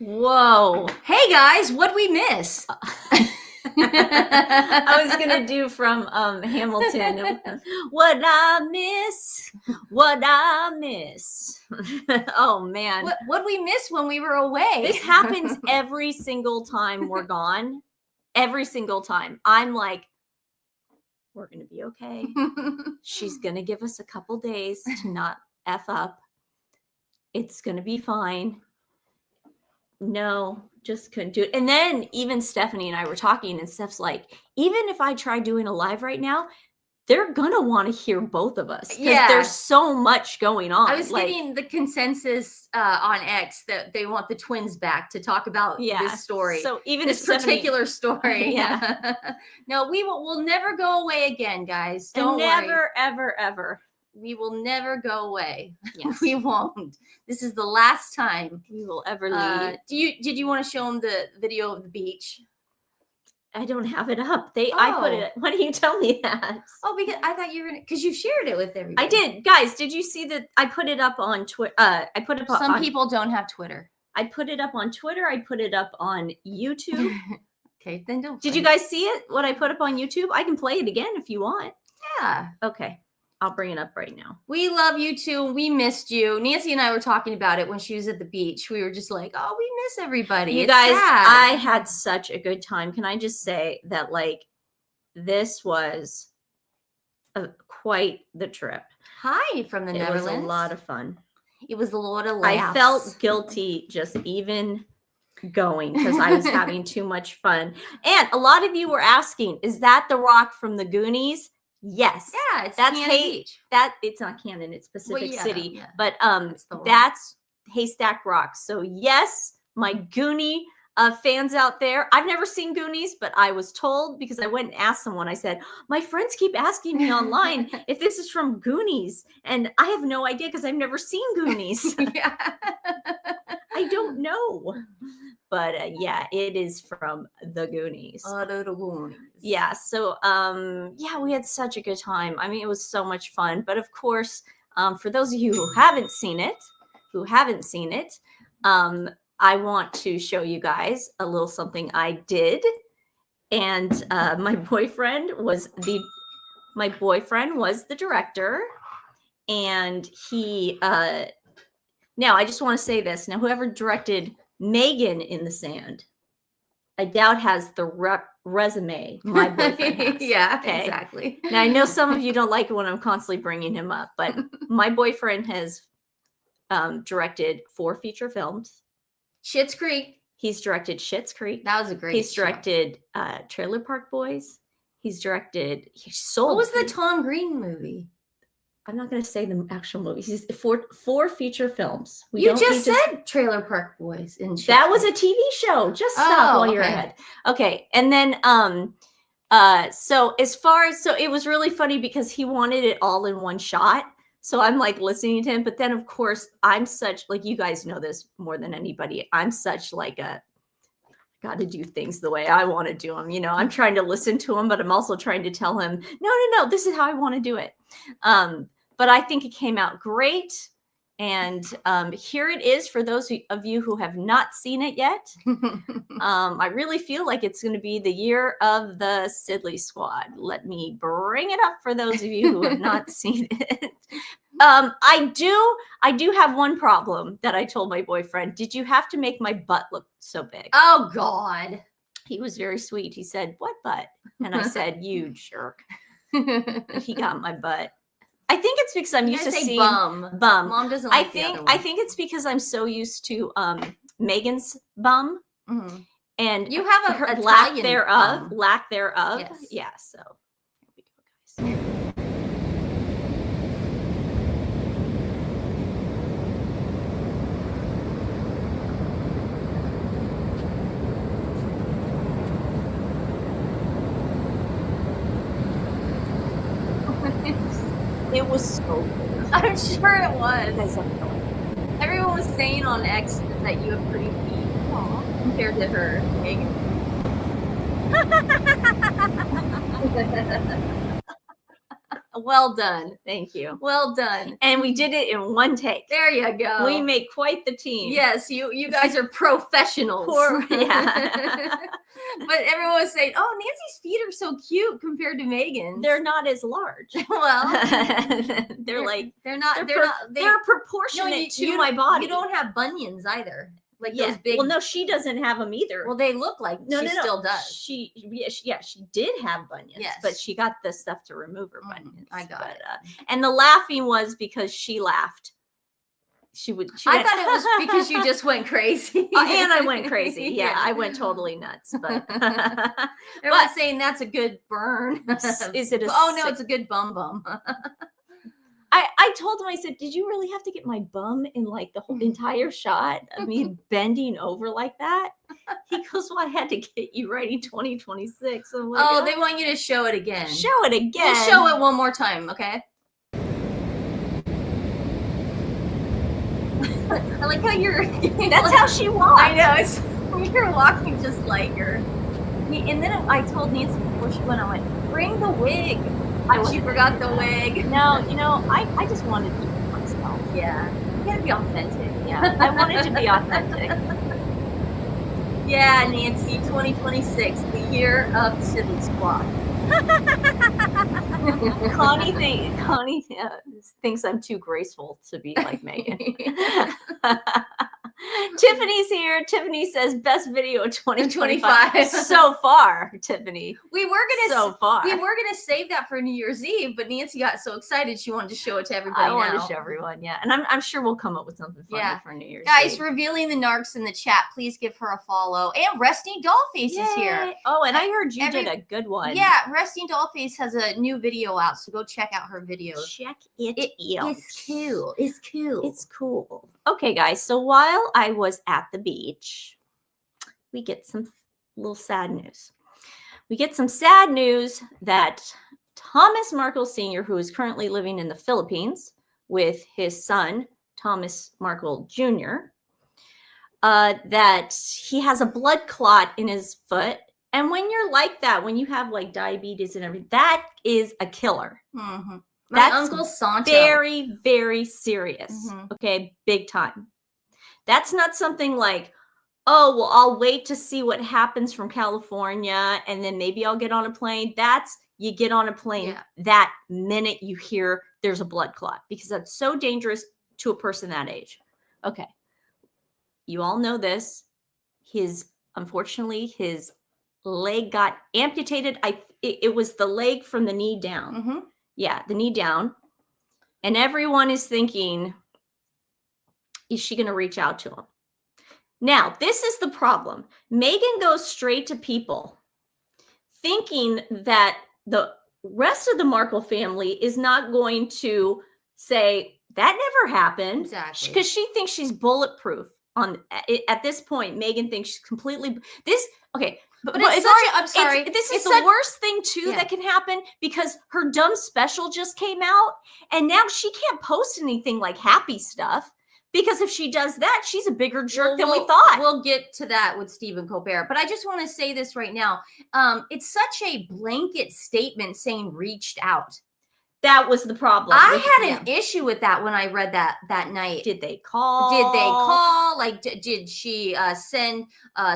Whoa. Hey guys, what'd we miss? I was gonna do from Hamilton. What I miss. Oh man. What'd we miss when we were away? This happens every single time we're gone. Every single time. I'm like, we're gonna be okay. She's gonna give us a couple days to not F up. It's gonna be fine. No, just couldn't do it. And then even Stephanie and I were talking, and Steph's like, even if I try doing a live right now, they're gonna want to hear both of us because there's so much going on. I was getting the consensus on X that they want the twins back to talk about this story. So even this particular story. No, we'll never go away again, guys. Don't worry. Ever. We will never go away. Yes. We won't. This is the last time we will ever leave. Did you want to show them the video of the beach? I don't have it up. I put it. Why do you tell me that? Oh, because I thought you were gonna, because you shared it with everybody. I did, guys. Did you see that? I put it up on Twitter. I put it up. Some people don't have Twitter. I put it up on Twitter. I put it up on YouTube. Okay, then don't. Did you guys see it? What I put up on YouTube? I can play it again if you want. Yeah. Okay. I'll bring it up right now. We love you too. We missed you. Nancy and I were talking about it when she was at the beach. We were just like, oh, we miss everybody. You guys, sad. I had such a good time. Can I just say that, like, this was quite the trip. Hi from the Netherlands. It was a lot of fun. It was a lot of laughs. I felt guilty just even going because I was having too much fun. And a lot of you were asking, is that the rock from the Goonies? Yes. Yeah, that's Beach. It's not Cannon, it's Pacific City. Yeah. But that's Haystack Rock. So yes, my Goonie fans out there. I've never seen Goonies, but I was told because I went and asked someone. I said, my friends keep asking me online if this is from Goonies, and I have no idea because I've never seen Goonies. Yeah. I don't know. But yeah, it is from the Goonies. The Goonies. Yeah. So yeah, we had such a good time. I mean, it was so much fun. But of course, for those of you who haven't seen it, I want to show you guys a little something I did. And my boyfriend was the director, and he now I just want to say this. Now, whoever directed Megan in the Sand, I doubt has the resume my boyfriend has. Yeah, okay? Exactly. Now, I know some of you don't like it when I'm constantly bringing him up, but my boyfriend has directed 4 feature films. Schitt's Creek. He's directed Schitt's Creek. That was a great He's directed Trailer Park Boys. He's directed... What was the Tom Green movie? I'm not going to say the actual movie. He's 4 feature films. You just said Trailer Park Boys. That was a TV show. Just stop while you're ahead. Okay. And then, so it was really funny because he wanted it all in one shot. So I'm like listening to him. But then, of course, I'm such, like, you guys know this more than anybody. I'm such like got to do things the way I want to do them. You know, I'm trying to listen to him, but I'm also trying to tell him, no, this is how I want to do it. But I think it came out great. And here it is for those of you who have not seen it yet. I really feel like it's going to be the year of the Sidley Squad. Let me bring it up for those of you who have not seen it. I do have one problem that I told my boyfriend. Did you have to make my butt look so big? Oh, God. He was very sweet. He said, what butt? And I said, you jerk. He got my butt. I think it's because I'm used to seeing bum. Mom doesn't like I think it's because I'm so used to Megan's bum. Mm-hmm. And you have a lack thereof. Yes. Yeah, so here we go, guys. It was so good. I'm sure it was. Everyone was saying on X that you have pretty feet compared to her. Megan. Well done. Thank you. Well done. And we did it in one take. There you go. We made quite the team. Yes, you guys are professionals. Yeah. But everyone was saying, "Oh, Nancy's feet are so cute compared to Megan's." They're not as large. Well, they're like they're proportionate to my body. You don't have bunions either. Like Yeah. those big. Well, no, she doesn't have them either. Well, they look like she still does. She did have bunions, Yes. but she got the stuff to remove her bunions. I got it. And the laughing was because she laughed. I thought it was because you just went crazy. And I went crazy. Yeah, I went totally nuts. But everyone's saying that's a good burn. Is it? It's a good bum. I told him, I said, did you really have to get my bum in like the whole entire shot of me bending over like that? He goes, well, I had to get you ready 2026. I'm like, they want you to show it again. Show it again. We'll show it one more time, okay? I like how you're... That's how she walks. I know. You're walking just like her. And then I told Nancy before she went, I went, bring the wig. She forgot the wig. No, I just wanted to be myself. Yeah. You gotta be authentic. Yeah. I wanted to be authentic. Yeah, Nancy, 2026, the year of the Sibley Squad. Connie thinks I'm too graceful to be like Megan. Tiffany's here. Tiffany says best video of 2025 so far. Tiffany, we were gonna save that for New Year's Eve, but Nancy got so excited she wanted to show it to everybody. I wanted to show everyone, yeah, and I'm sure we'll come up with something fun for New Year's. Guys, Eve. Revealing the Narcs in the chat. Please give her a follow. And Resting Dollface is here. Oh, and I heard you did a good one. Yeah, Resting Dollface has a new video out, so go check out her videos. Check it out. It's cool. It's cool. It's cool. Okay, guys. So while I was at the beach, we get some little sad news. We get some sad news that Thomas Markle Sr., who is currently living in the Philippines with his son, Thomas Markle Jr., that he has a blood clot in his foot. And when you're like that, when you have like diabetes and everything, that is a killer. Mm-hmm. That's Uncle Santo. Very, very serious. Mm-hmm. Okay, big time. That's not something like, oh, well, I'll wait to see what happens from California and then maybe I'll get on a plane. That's, you get on a plane that minute you hear there's a blood clot, because that's so dangerous to a person that age. Okay. You all know this. Unfortunately, his leg got amputated. It was the leg from the knee down. Mm-hmm. Yeah, the knee down. And everyone is thinking, is she going to reach out to him? Now, this is the problem. Megan goes straight to people thinking that the rest of the Markle family is not going to say, that never happened. Exactly. Because she thinks she's bulletproof. At this point, Megan thinks she's completely... But I'm sorry. This is the worst thing, too, that can happen, because her dumb special just came out, and now she can't post anything like happy stuff, because if she does that, she's a bigger jerk than we thought. We'll get to that with Stephen Colbert. But I just want to say this right now. It's such a blanket statement saying reached out. That was the problem. I had an issue with that when I read that night. Did they call? Like, did she send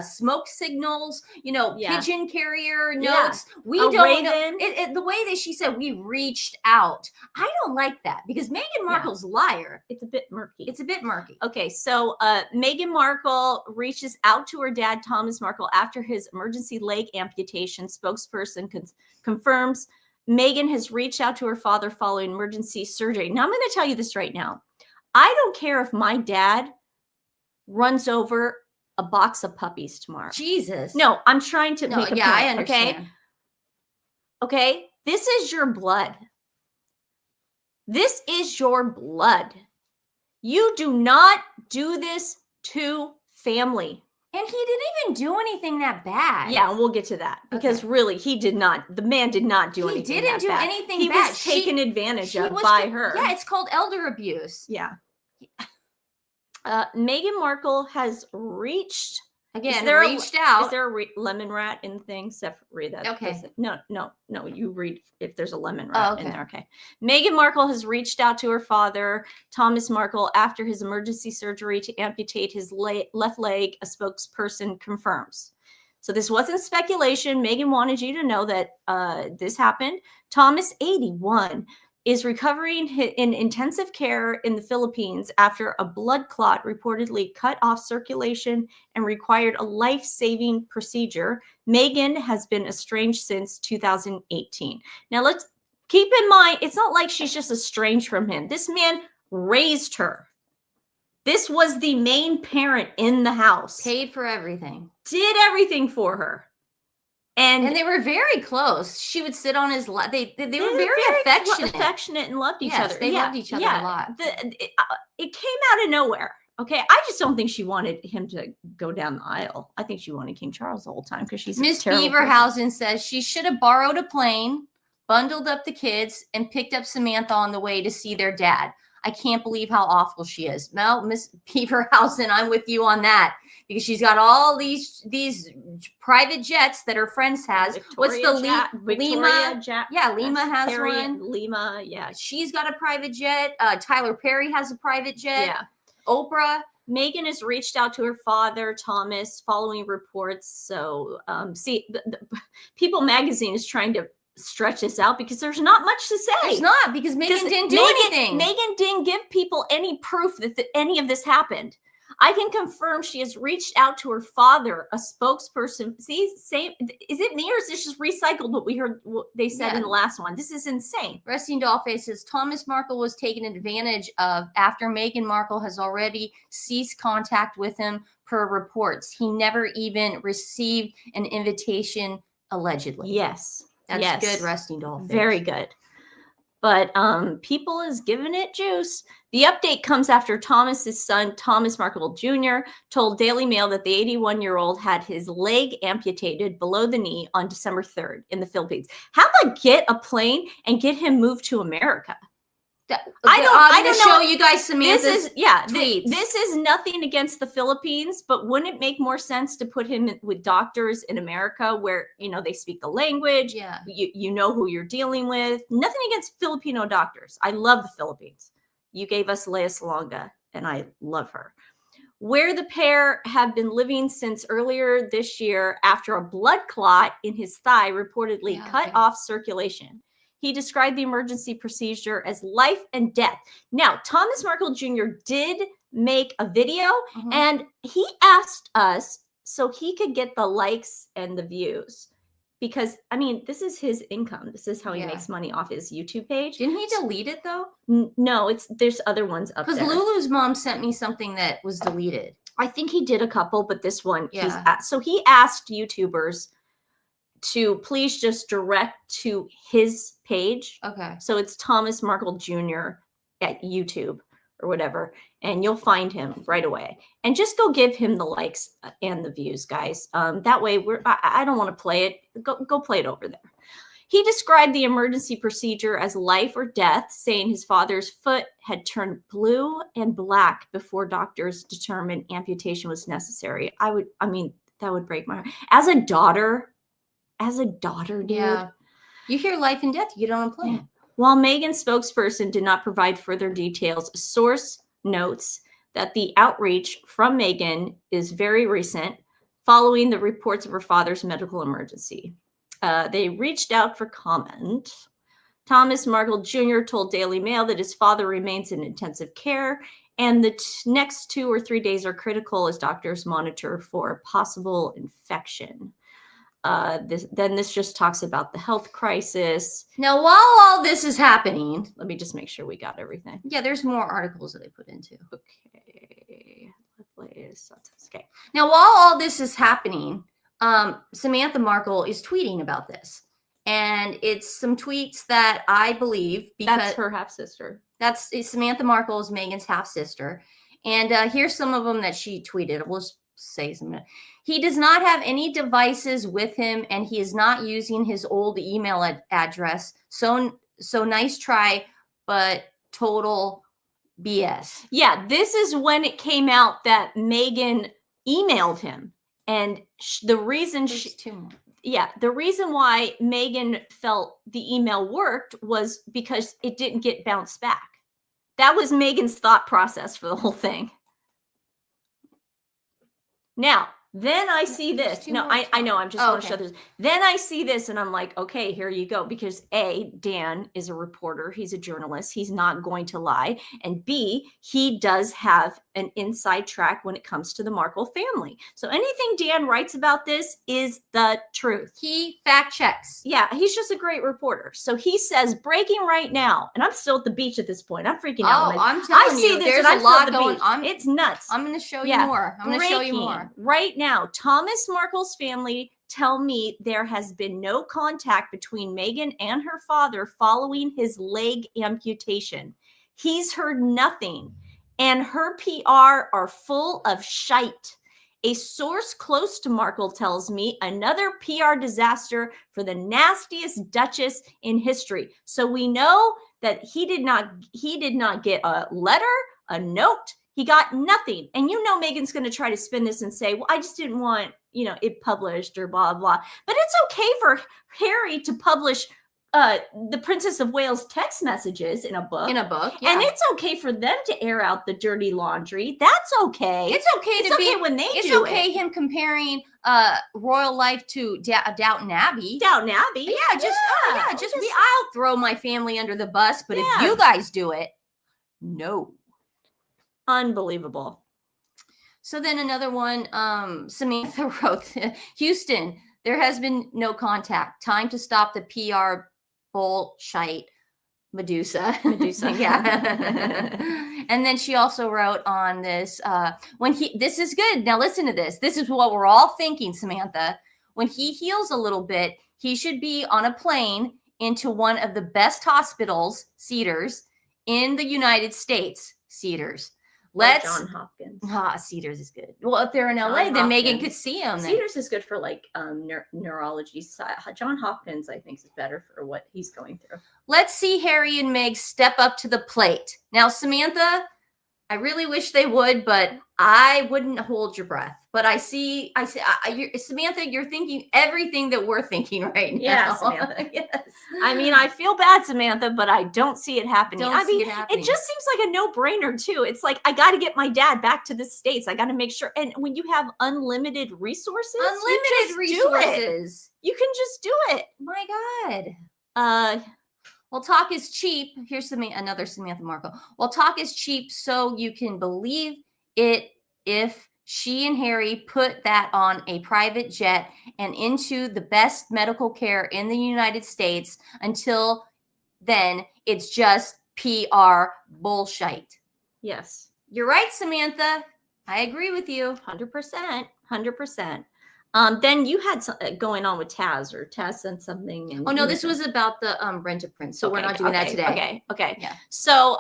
smoke signals? Pigeon carrier notes. Yeah. We don't know. The way that she said we reached out, I don't like that, because Meghan Markle's a liar. It's a bit murky. Okay, so Meghan Markle reaches out to her dad, Thomas Markle, after his emergency leg amputation. Spokesperson confirms Meghan has reached out to her father following emergency surgery. Now, I'm going to tell you this right now. I don't care if my dad runs over a box of puppies tomorrow. Jesus. No, I'm trying to make a point. I understand. Okay? This is your blood. This is your blood. You do not do this to family. And he didn't even do anything that bad. Yeah, and we'll get to that. Because really, the man did not do anything that bad. He didn't do anything bad. He was taken advantage of by her. Yeah, it's called elder abuse. Yeah. Meghan Markle has reached Again, reached out. Is there a lemon rat in the thing? Steph, read that. Okay. No. You read if there's a lemon rat in there. Okay. Meghan Markle has reached out to her father, Thomas Markle, after his emergency surgery to amputate his left leg, a spokesperson confirms. So this wasn't speculation. Meghan wanted you to know that this happened. Thomas, 81, is recovering in intensive care in the Philippines after a blood clot reportedly cut off circulation and required a life-saving procedure. Meghan has been estranged since 2018. Now let's keep in mind, it's not like she's just estranged from him. This man raised her. This was the main parent in the house. Paid for everything. Did everything for her. And they were very close. She would sit on his lap. They were very affectionate and loved each other. They loved each other a lot. It came out of nowhere. Okay, I just don't think she wanted him to go down the aisle. I think she wanted King Charles the whole time because she's Miss Beaverhausen says she should have borrowed a plane, bundled up the kids, and picked up Samantha on the way to see their dad. I can't believe how awful she is. Well, Miss Beaverhausen, I'm with you on that because she's got all these private jets that her friends has. What's the Lima? Lima has Harriet, one. Lima, yeah. She's got a private jet. Tyler Perry has a private jet. Yeah. Oprah. Meghan has reached out to her father, Thomas, following reports. So, People Magazine is trying to stretch this out because there's not much to say. There's not, because Meghan didn't do anything. Meghan didn't give people any proof that any of this happened. I can confirm she has reached out to her father, a spokesperson. See, same. Is it me or is this just recycled what we heard? What they said in the last one. This is insane. Resting Dollface says Thomas Markle was taken advantage of after Meghan Markle has already ceased contact with him per reports. He never even received an invitation, allegedly. Yes. That's good, Resting Dollface. Very good. But people is giving it juice. The update comes after Thomas's son, Thomas Markle Jr., told Daily Mail that the 81-year-old had his leg amputated below the knee on December 3rd in the Philippines. How about get a plane and get him moved to America? I don't show you guys Samantha's tweets. This is nothing against the Philippines, but wouldn't it make more sense to put him with doctors in America where, they speak the language, you know who you're dealing with? Nothing against Filipino doctors. I love the Philippines. You gave us Lea Salonga, and I love her. Where the pair have been living since earlier this year after a blood clot in his thigh reportedly cut off circulation. He described the emergency procedure as life and death. Now, Thomas Markle Jr. did make a video, and he asked us so he could get the likes and the views. Because, this is his income. This is how he makes money off his YouTube page. Didn't he delete it, though? No, there's other ones up there. Because Lulu's mom sent me something that was deleted. I think he did a couple, but this one, so he asked YouTubers to please just direct to his page. Okay. So it's Thomas Markle Jr. at YouTube or whatever, and you'll find him right away. And just go give him the likes and the views, guys. That way, I don't want to play it. Go play it over there. He described the emergency procedure as life or death, saying his father's foot had turned blue and black before doctors determined amputation was necessary. That would break my heart. As a daughter, dude. Yeah. You hear life and death, you get on a plane. Yeah. While Meghan's spokesperson did not provide further details, a source notes that the outreach from Meghan is very recent, following the reports of her father's medical emergency. They reached out for comment. Thomas Markle Jr. told Daily Mail that his father remains in intensive care, and the next 2 or 3 days are critical as doctors monitor for possible infection. This just talks about the health crisis. Now, while all this is happening, let me just make sure we got everything. Yeah, there's more articles that I put into. Okay. Now, while all this is happening, Samantha Markle is tweeting about this. And it's some tweets that I believe because that's her half sister. That's Samantha Markle is Meghan's half sister. And here's some of them that she tweeted. We'll just say some. He does not have any devices with him, and he is not using his old email address. So nice try, but total BS. Yeah, this is when it came out that Meghan emailed him And the reason There's two more. Yeah, the reason why Meghan felt the email worked was because it didn't get bounced back. That was Meghan's thought process for the whole thing. Now, then I see this. No, I know. I'm just want to show this. Then I see this and I'm like, okay, here you go. Because A, Dan is a reporter. He's a journalist. He's not going to lie. And B, he does have an inside track when it comes to the Markle family. So anything Dan writes about this is the truth. He fact checks. Yeah, he's just a great reporter. So he says, breaking right now. And I'm still at the beach at this point. I'm freaking out. Oh, I'm telling you, there's a lot going on. It's nuts. I'm going to show you more. I'm going to show you more. Right now, Thomas Markle's family tell me there has been no contact between Meghan and her father following his leg amputation. He's heard nothing. And her PR are full of shite. A source close to Markle tells me another PR disaster for the nastiest Duchess in history. So we know that he did not get a letter, a note. He got nothing. And you know Meghan's going to try to spin this and say, well, I just didn't want, it published or blah, blah. But it's okay for Harry to publish the Princess of Wales text messages in a book. Yeah. And it's okay for them to air out the dirty laundry. That's okay. It's okay when they do it. It's okay him comparing royal life to Downton Abbey. Downton Abbey. Yeah, I'll throw my family under the bus, but if you guys do it, no. Unbelievable. So then another one, Samantha wrote, Houston, there has been no contact. Time to stop the PR bullshit. Medusa. Yeah. And then she also wrote on this, this is good. Now listen to this. This is what we're all thinking, Samantha. When he heals a little bit, he should be on a plane into one of the best hospitals, Cedars, in the United States. Cedars. John Hopkins. Cedars is good. Well, if they're in LA, then Meghan could see him. Cedars is good for neurology side. John Hopkins, I think, is better for what he's going through. Let's see Harry and Meg step up to the plate. Now, Samantha, I really wish they would, but I wouldn't hold your breath. But Samantha, you're thinking everything that we're thinking right now. Yeah, Samantha. Yes. I mean, I feel bad, Samantha, but I don't see it happening. It just seems like a no-brainer, too. It's like, I got to get my dad back to the States. I got to make sure. And when you have unlimited resources, you can just do it. My God. Well, talk is cheap. Here's another Samantha Markle. Well, talk is cheap, so you can believe it if she and Harry put that on a private jet and into the best medical care in the United States. Until then, it's just PR bullshit. Yes. You're right, Samantha. I agree with you. 100%. 100%. Then you had something going on with Taz, or Taz sent something. This was about the Brenda Prince. So we're not doing that today. Okay. Yeah. So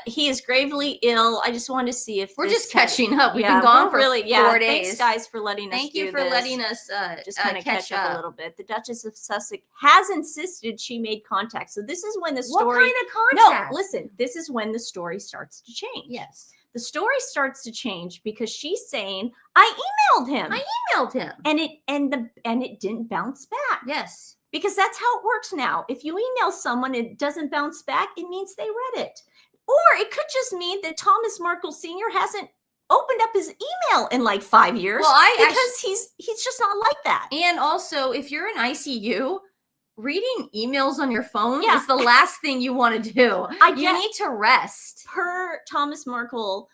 he is gravely ill. I just wanted to see if we're just catching up. We've been gone for 4 days. Thanks, guys, for letting us. Thank you for letting us just kind of catch up a little bit. The Duchess of Sussex has insisted she made contact. So this is when the story. What kind of contact? No, listen. This is when the story starts to change. Yes. The story starts to change because she's saying, I emailed him. And it didn't bounce back. Yes. Because that's how it works now. If you email someone, it doesn't bounce back, it means they read it. Or it could just mean that Thomas Markle Sr. hasn't opened up his email in like 5 years. Well, he's just not like that. And also, if you're in ICU, reading emails on your phone is the last thing you want to do. You need to rest. Per Thomas Markle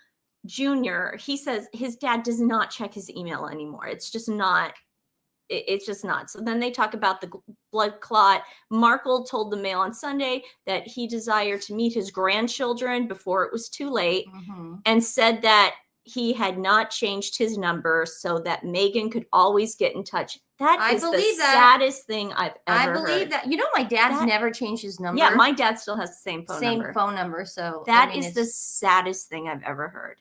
Jr., he says his dad does not check his email anymore. It's just not. So then they talk about the blood clot. Markle told the Mail on Sunday that he desired to meet his grandchildren before it was too late, and said that he had not changed his number so that Meghan could always get in touch. That is the saddest thing I've ever heard. I believe that. You know, my dad's never changed his number. Yeah, my dad still has the same phone number. So that is the saddest thing I've ever heard,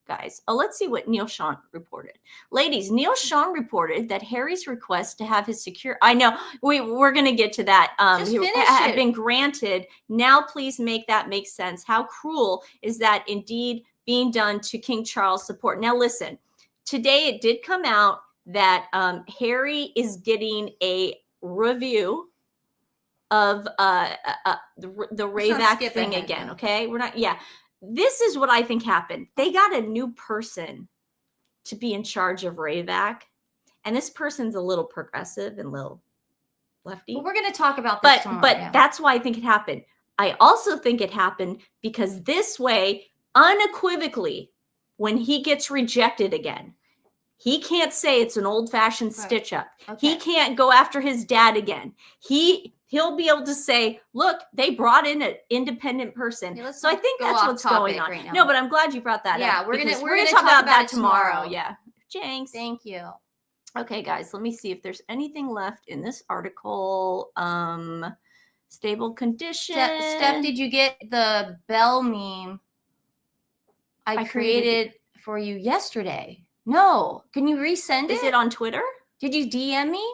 guys. Let's see what Neil Sean reported. Ladies, Neil Sean reported that Harry's request to have his secure. I know we're going to get to that. Had been granted. Now, please make that make sense. How cruel is that indeed being done to King Charles' support? Now, listen. Today, it did come out that Harry is getting a review of the Rayback thing again. Though. Okay, we're not. Yeah, this is what I think happened. They got a new person to be in charge of Rayback, and this person's a little progressive and a little lefty. But we're going to talk about this tomorrow. But that's why I think it happened. I also think it happened because this way, unequivocally, when he gets rejected again, he can't say it's an old-fashioned stitch up. Okay. He can't go after his dad again. He'll be able to say, look, they brought in an independent person. Yeah, so I think that's what's going on. Right now. No, but I'm glad you brought that up. Yeah, we're gonna talk about that tomorrow. Yeah. Jinx. Thank you. Okay, guys, let me see if there's anything left in this article. Stable condition. Steph, did you get the bell meme I created for you yesterday? No. Can you resend it? Is it on Twitter? Did you DM me?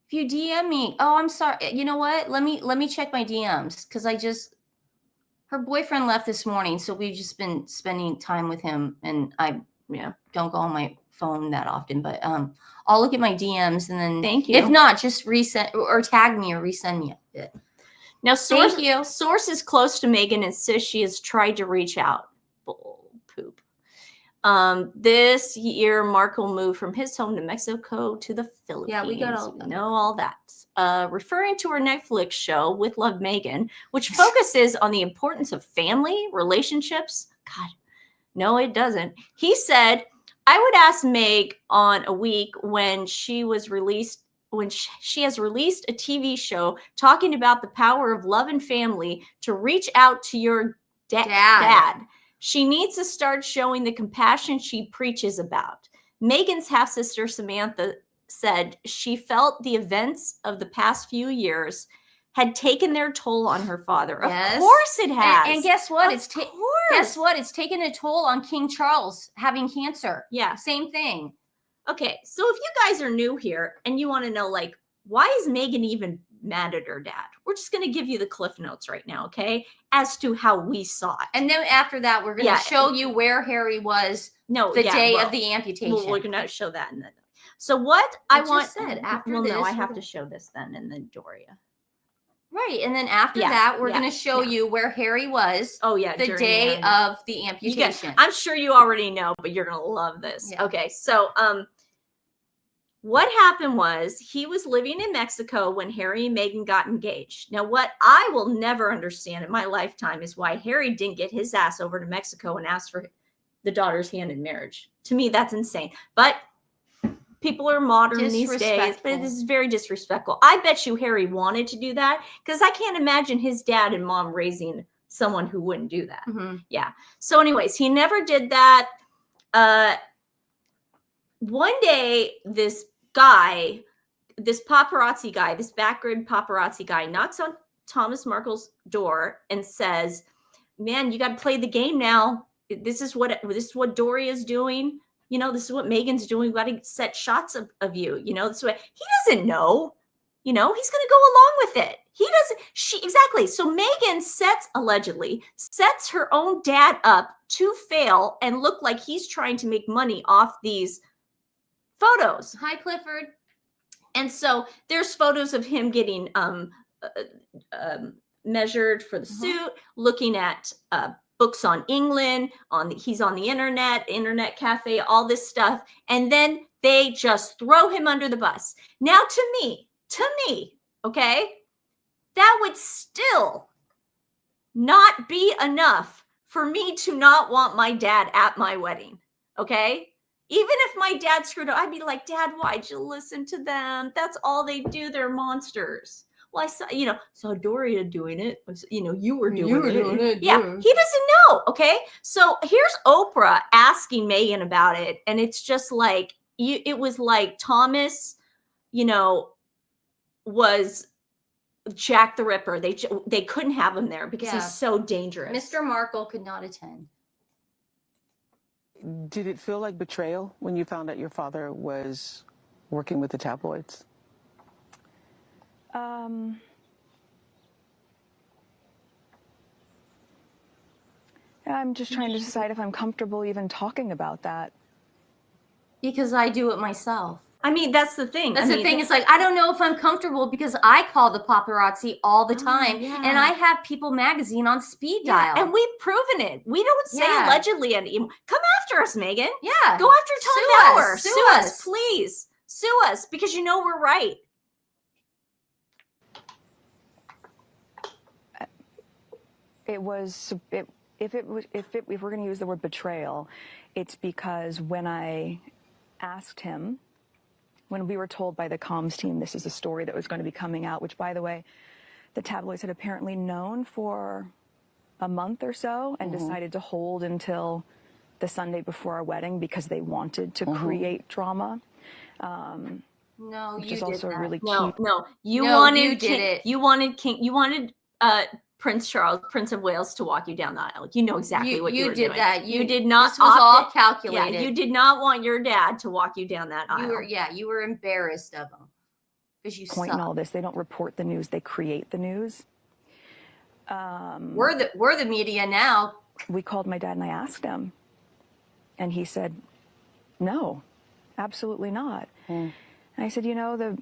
If you DM me, oh, I'm sorry. You know what? Let me check my DMs because her boyfriend left this morning, so we've just been spending time with him, and I don't go on my phone that often, but I'll look at my DMs and then thank you. If not, just resend or tag me or resend me it. Now, source is close to Meghan and says she has tried to reach out. Bull poop. This year, Markle moved from his home to Mexico to the Philippines. Yeah, we got all that. Know all that. Referring to her Netflix show, With Love, Meghan, which focuses on the importance of family, relationships. God, no, it doesn't. He said, I would ask Meg on a week when she has released a TV show talking about the power of love and family to reach out to your dad. She needs to start showing the compassion she preaches about. Meghan's half-sister Samantha said she felt the events of the past few years had taken their toll on her father. Yes. Of course it has. And guess what? Guess what? It's taken a toll on King Charles having cancer. Yeah. Same thing. Okay, so if you guys are new here and you want to know, like, why is Meghan even mad at her dad? We're just going to give you the Cliff Notes right now, okay? As to how we saw it. And then after that, we're going to show you where Harry was the day of the amputation. Well, we're going to show that in the... So what I said after this... Well, no, I have to show this then and then Doria. Right, and then after that, we're going to show you where Harry was. Oh yeah, the day of the amputation. I'm sure you already know, but you're going to love this. Yeah. Okay, so what happened was he was living in Mexico when Harry and Meghan got engaged. Now, what I will never understand in my lifetime is why Harry didn't get his ass over to Mexico and ask for the daughter's hand in marriage. To me, that's insane. But people are modern these days, but this is very disrespectful. I bet you Harry wanted to do that because I can't imagine his dad and mom raising someone who wouldn't do that. Mm-hmm. Yeah. So anyways, he never did that. One day, this paparazzi guy, this backgrid paparazzi guy knocks on Thomas Markle's door and says, man, you got to play the game now. This is what Doria's doing. You know, this is what Meghan's doing. We've got to set shots of you. You know, this way he doesn't know. You know, he's going to go along with it. He doesn't. Exactly. So Meghan allegedly sets her own dad up to fail and look like he's trying to make money off these photos. Hi, Clifford. And so there's photos of him getting measured for the suit, looking at books on England, he's on the internet cafe, all this stuff. And then they just throw him under the bus. Now, to me, okay, that would still not be enough for me to not want my dad at my wedding. Okay. Even if my dad screwed up, I'd be like, Dad, why'd you listen to them? That's all they do. They're monsters. Well, I saw Doria doing it. You were doing it. Yeah, he doesn't know. Okay. So here's Oprah asking Meghan about it. And it's just like, it was like Thomas, was Jack the Ripper. They couldn't have him there because he's so dangerous. Mr. Markle could not attend. Did it feel like betrayal when you found out your father was working with the tabloids? I'm just trying to decide if I'm comfortable even talking about that. Because I do it myself. I mean, that's the thing. That's the thing. It's like, I don't know if I'm comfortable because I call the paparazzi all the time. Yeah. And I have People magazine on speed dial. And we've proven it. We don't say allegedly anymore. Come after us, Megan. Yeah. Go after Tom Bauer. Sue us, please. Sue us, because you know we're right. It was, if we're going to use the word betrayal, it's because when I asked him, when we were told by the comms team this is a story that was going to be coming out, which, by the way, the tabloids had apparently known for a month or so and decided to hold until the Sunday before our wedding because they wanted to create drama. No, which you is did also that. really No, cute. no. You No, wanted you did it. You wanted Prince Charles, Prince of Wales, to walk you down the aisle. You know exactly what you were doing. That. You did not. This was all calculated. Yeah, you did not want your dad to walk you down that aisle. You were embarrassed of him because you Point in all this, they don't report the news; they create the news. We're the media now. We called my dad and I asked him, and he said, "No, absolutely not." And I said, "You know,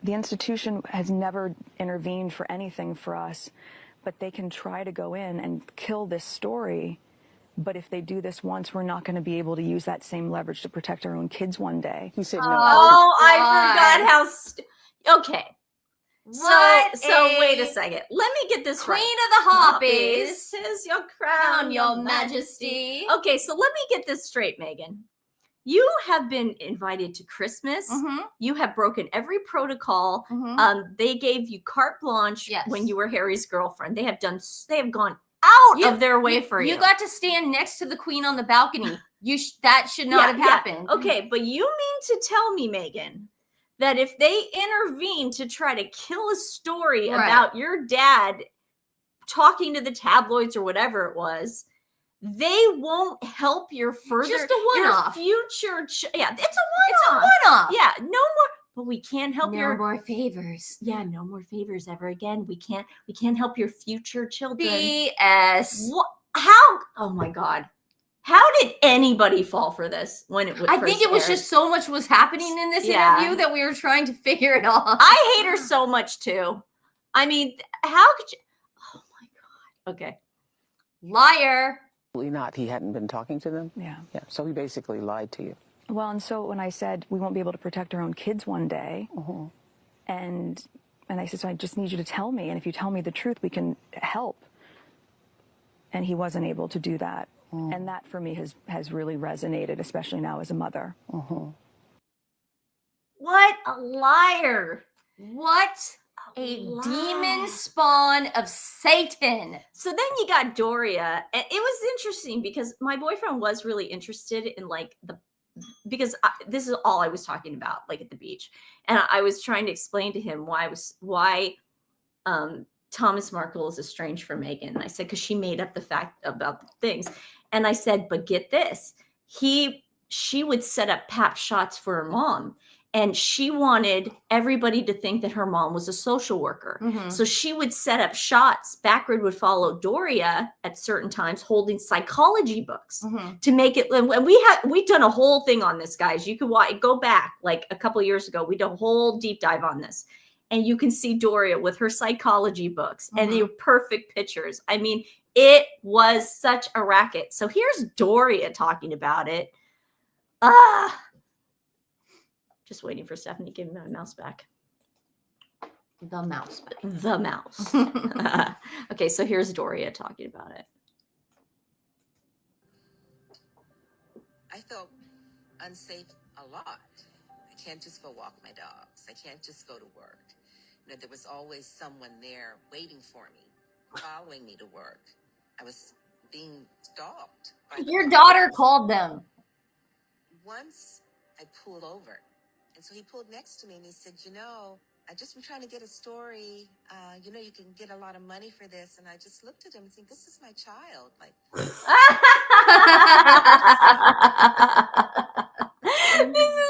the institution has never intervened for anything for us, but they can try to go in and kill this story. But if they do this once, we're not going to be able to use that same leverage to protect our own kids one day." He said no. Oh, I forgot how. Okay. What So wait a second. Let me get this Queen right. of the Hoppies. Is your crown, Your Majesty. Okay, so let me get this straight, Megan. You have been invited to Christmas. You have broken every protocol. They gave you carte blanche when you were Harry's girlfriend. They have gone out of their way for you. You got to stand next to the Queen on the balcony. That should not have happened. Okay, but you mean to tell me, Megan, that if they intervene to try to kill a story about your dad talking to the tabloids or whatever it was, they won't help your further, just a one-off, your future. It's a one-off. It's a one-off. Yeah, no more. But we can't help no more favors. Yeah, no more favors ever again. We can't help your future children. BS. What? How? Oh my God. How did anybody fall for this when it was? I think it was just so much was happening in this interview that we were trying to figure it all. I hate her so much too. I mean, how could you? Oh my God. Okay. Liar. Not. He hadn't been talking to them? Yeah. So he basically lied to you. Well, and so when I said we won't be able to protect our own kids one day, and I said, so I just need you to tell me, and if you tell me the truth, we can help. And he wasn't able to do that. And that for me has really resonated, especially now as a mother. What a liar. What a demon spawn of Satan. So then you got Doria, and it was interesting because my boyfriend was really interested in because this is all I was talking about, like at the beach, and I was trying to explain to him why Thomas Markle is estranged from Meghan. And I said, because she made up the fact about the things, and I said, but get this, she would set up pap shots for her mom. And she wanted everybody to think that her mom was a social worker. So she would set up shots. Backward would follow Doria at certain times holding psychology books to make it. And we've done a whole thing on this, guys. You can go back like a couple of years ago. We did a whole deep dive on this. And you can see Doria with her psychology books and they were perfect pictures. I mean, it was such a racket. So here's Doria talking about it. Just waiting for Stephanie to give me my mouse back. The mouse. The mouse. Okay, so here's Doria talking about it. I felt unsafe a lot. I can't just go walk my dogs. I can't just go to work. You know, there was always someone there waiting for me, following me to work. I was being stalked. Your daughter called them. Once I pulled over. And so he pulled next to me and he said, you know, I just been trying to get a story. You know, you can get a lot of money for this. And I just looked at him and said, this is my child. Like, this is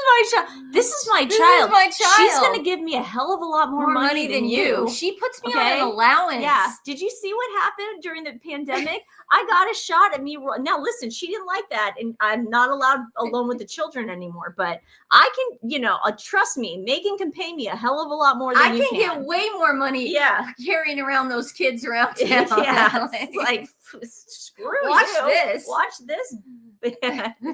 my child. This is my This is child. my She's child. going to give me a hell of a lot more money than you. She puts me on Okay? an allowance. Yeah. Did you see what happened during the pandemic? I got a shot at me. Now, listen, she didn't like that. And I'm not allowed alone with the children anymore. But I can, trust me, Megan can pay me a hell of a lot more than you I can get way more money carrying around those kids around town. Yeah. It's like, screw Watch you. this. Watch this.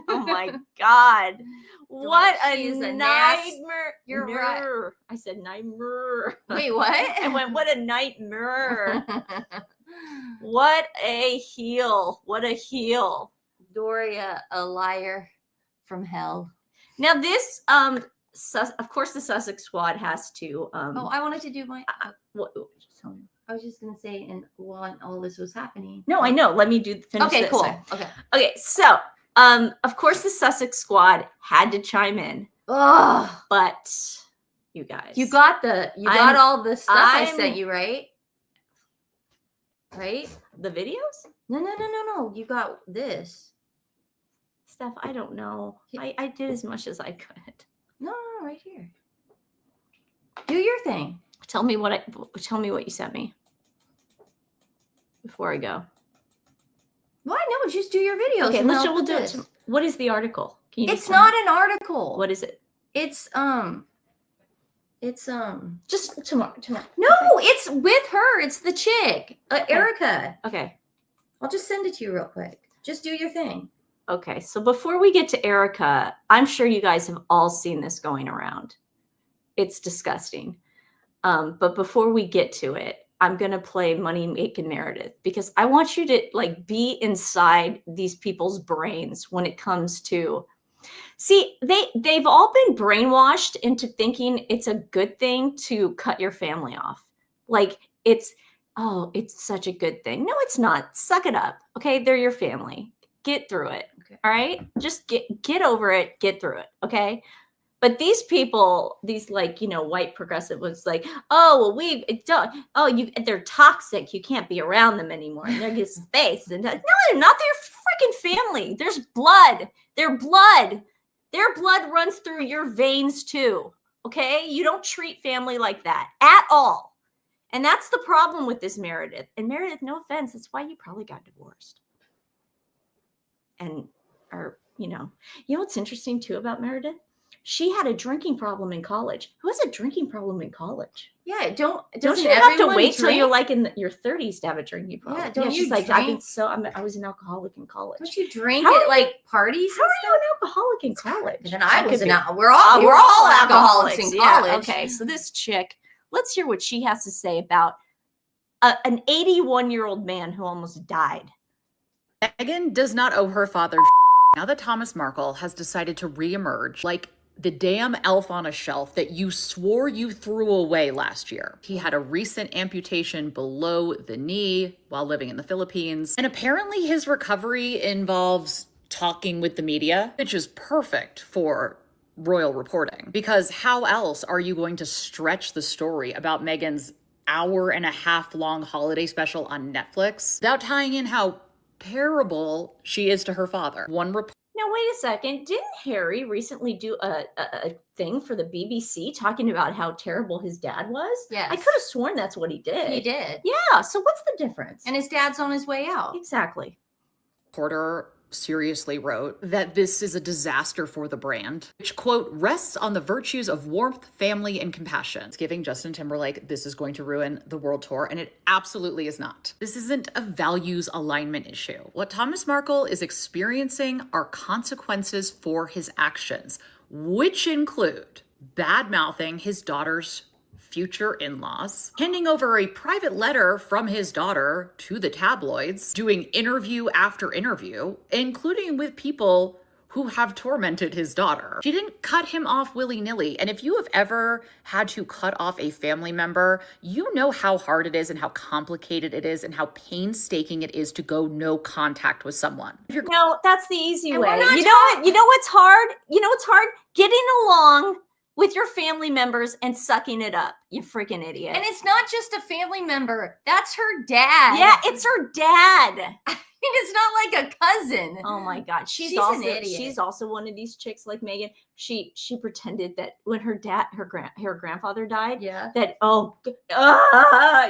Oh my God. What She is a a nightmare. You're right. I said nightmare. Wait, what? I went, what a nightmare. What a heel. What a heel. Doria, a liar from hell. Now this, of course the Sussex squad has to. I wanted to do my. What, tell me. I was just gonna say, and while all this was happening. No, I know. Let me finish Okay, this. cool. Okay. Okay, so of course the Sussex squad had to chime in. Ugh. But you guys. You got all the stuff I sent you, right? Right? The videos? No. You got this. Steph, I don't know. I did as much as I could. No, right here. Do your thing. Tell me what you sent me before I go. Well, I know. Just do your videos. Okay, we'll do it. What is the article? It's not an article. What is it? It's just tomorrow. No, it's with her. It's the chick, Erica. Okay. I'll just send it to you real quick. Just do your thing. Okay. So before we get to Erica, I'm sure you guys have all seen this going around. It's disgusting. But before we get to it, I'm going to play Money Making Meredith because I want you to be inside these people's brains when it comes to, see, they've all been brainwashed into thinking it's a good thing to cut your family off. It's such a good thing. No, it's not. Suck it up. Okay. They're your family. Get through it. Okay. All right. Just get over it. Get through it. Okay. But these people, these white progressive was they're toxic. You can't be around them anymore. And they're getting space. And no, they're not. They're freaking family. There's blood. Their blood runs through your veins too. Okay. You don't treat family like that at all. And that's the problem with this Meredith. And Meredith, no offense, that's why you probably got divorced. What's interesting too about Meredith? She had a drinking problem in college. Who has a drinking problem in college? Yeah, don't you have to wait till you're in your 30s to have a drinking problem? Yeah, don't you she's drink? I was an alcoholic in college. Don't you drink at parties? How are you an alcoholic in college? Then I was we're all alcoholics in college. Yeah, okay, so this chick, let's hear what she has to say about an 81-year-old man who almost died. Meghan does not owe her father now that Thomas Markle has decided to reemerge like the damn elf on a shelf that you swore you threw away last year. He had a recent amputation below the knee while living in the Philippines. And apparently his recovery involves talking with the media, which is perfect for royal reporting. Because how else are you going to stretch the story about Meghan's hour-and-a-half-long holiday special on Netflix without tying in how terrible she is to her father? Now, wait a second. Didn't Harry recently do a thing for the BBC talking about how terrible his dad was? Yes. I could have sworn that's what he did. He did. Yeah. So what's the difference? And his dad's on his way out. Exactly. Porter seriously wrote that this is a disaster for the brand, which, quote, rests on the virtues of warmth, family, and compassion. It's giving Justin Timberlake this is going to ruin the world tour, and it absolutely is not. This isn't a values alignment issue. What Thomas Markle is experiencing are consequences for his actions, which include bad-mouthing his daughter's future in-laws, handing over a private letter from his daughter to the tabloids, doing interview after interview, including with people who have tormented his daughter. She didn't cut him off willy-nilly. And if you have ever had to cut off a family member, you know how hard it is and how complicated it is and how painstaking it is to go no contact with someone. No, that's the easy way. You know what's hard? You know what's hard? Getting along with your family members and sucking it up. You freaking idiot. And it's not just a family member. That's her dad. Yeah, it's her dad. It's not like a cousin. Oh my God. She's an also idiot. she's also one of these chicks like Megan. She pretended that when her grandfather died, Yeah. that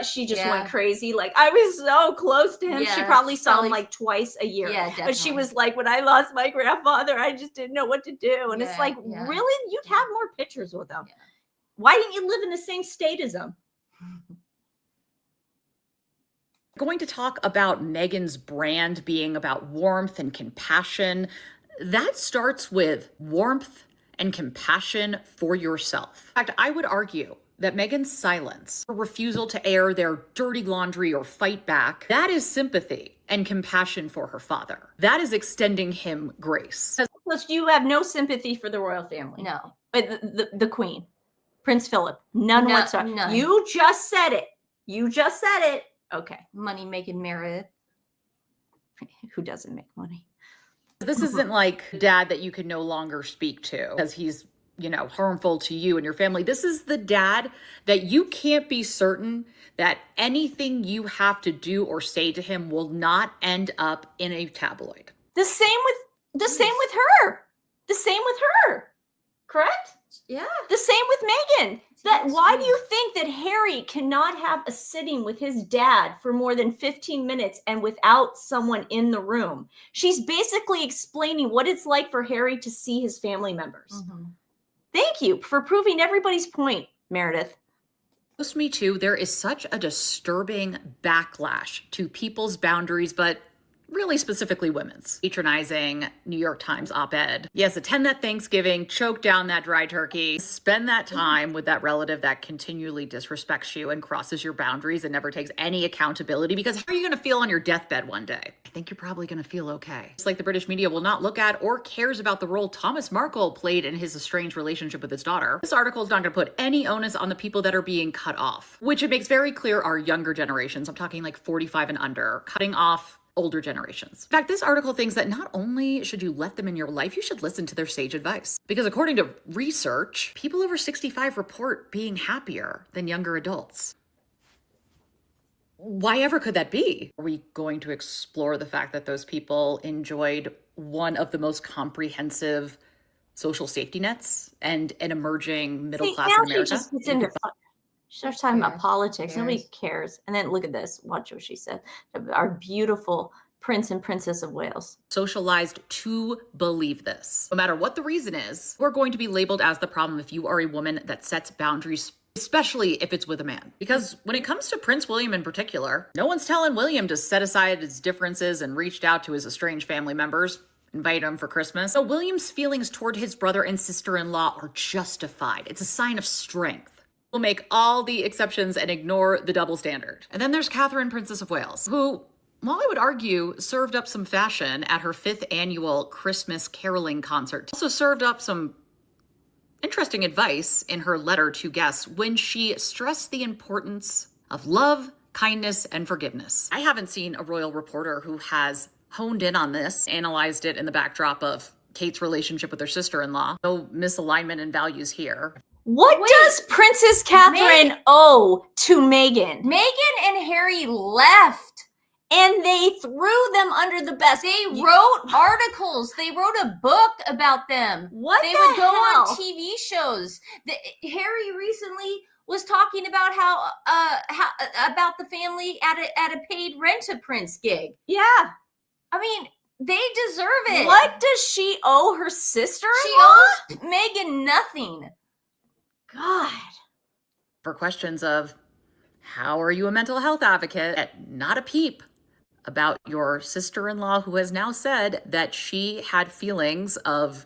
she just Yeah. went crazy. Like, I was so close to him. She Yeah, probably she saw him probably- like twice a year. Yeah, definitely. But she was like, when I lost my grandfather, I just didn't know what to do. And it's Yeah, like, yeah. really? You'd have more pictures with him. Yeah. Why didn't you live in the same state as him? Going to talk about Megan's brand being about warmth and compassion. That starts with warmth and compassion for yourself. In fact, I would argue that Megan's silence, her refusal to air their dirty laundry or fight back, that is sympathy and compassion for her father. That is extending him grace. Because you have no sympathy for the royal family. No. But the Queen, Prince Philip, none No, whatsoever. none. You just said it. You just said it. Okay. Money making Meredith. Who doesn't make money? This isn't like dad that you can no longer speak to because he's, harmful to you and your family. This is the dad that you can't be certain that anything you have to do or say to him will not end up in a tabloid. The same with her. The same with her. Correct? Yeah. The same with Megan. Yes, Why do you think that Harry cannot have a sitting with his dad for more than 15 minutes and without someone in the room? She's basically explaining what it's like for Harry to see his family members. Mm-hmm. Thank you for proving everybody's point, Meredith. Post Me Too, there is such a disturbing backlash to people's boundaries, but really specifically women's. Patronizing New York Times op-ed. Yes, attend that Thanksgiving, choke down that dry turkey, spend that time with that relative that continually disrespects you and crosses your boundaries and never takes any accountability, because how are you going to feel on your deathbed one day? I think you're probably going to feel okay. It's like the British media will not look at or cares about the role Thomas Markle played in his estranged relationship with his daughter. This article is not going to put any onus on the people that are being cut off, which it makes very clear are younger generations. I'm talking like 45 and under, cutting off older generations. In fact, this article thinks that not only should you let them in your life, you should listen to their sage advice. Because according to research, people over 65 report being happier than younger adults. Why ever could that be? Are we going to explore the fact that those people enjoyed one of the most comprehensive social safety nets and an emerging middle class in America? She starts talking about Cares. politics. Cares. Nobody cares. And then look at this. Watch what she said. Our beautiful Prince and Princess of Wales. Socialized to believe this. No matter what the reason is, we're going to be labeled as the problem if you are a woman that sets boundaries, especially if it's with a man. Because when it comes to Prince William in particular, no one's telling William to set aside his differences and reached out to his estranged family members, invite him for Christmas. So William's feelings toward his brother and sister-in-law are justified. It's a sign of strength. We'll make all the exceptions and ignore the double standard. And then there's Catherine, Princess of Wales, who, while I would argue, served up some fashion at her 5th annual Christmas caroling concert, also served up some interesting advice in her letter to guests when she stressed the importance of love, kindness, and forgiveness. I haven't seen a royal reporter who has honed in on this, analyzed it in the backdrop of Kate's relationship with her sister-in-law. No misalignment in values here. What does Princess Catherine owe to Meghan? Meghan and Harry left. And they threw them under the bus. They wrote articles. They wrote a book about them. What They the would go hell? on TV shows. Harry recently was talking about how about the family at a paid Rent-a-Prince gig. Yeah. I mean, they deserve it. What does she owe her sister? She owes Meghan nothing. God. For questions of how are you a mental health advocate, not a peep about your sister-in-law who has now said that she had feelings of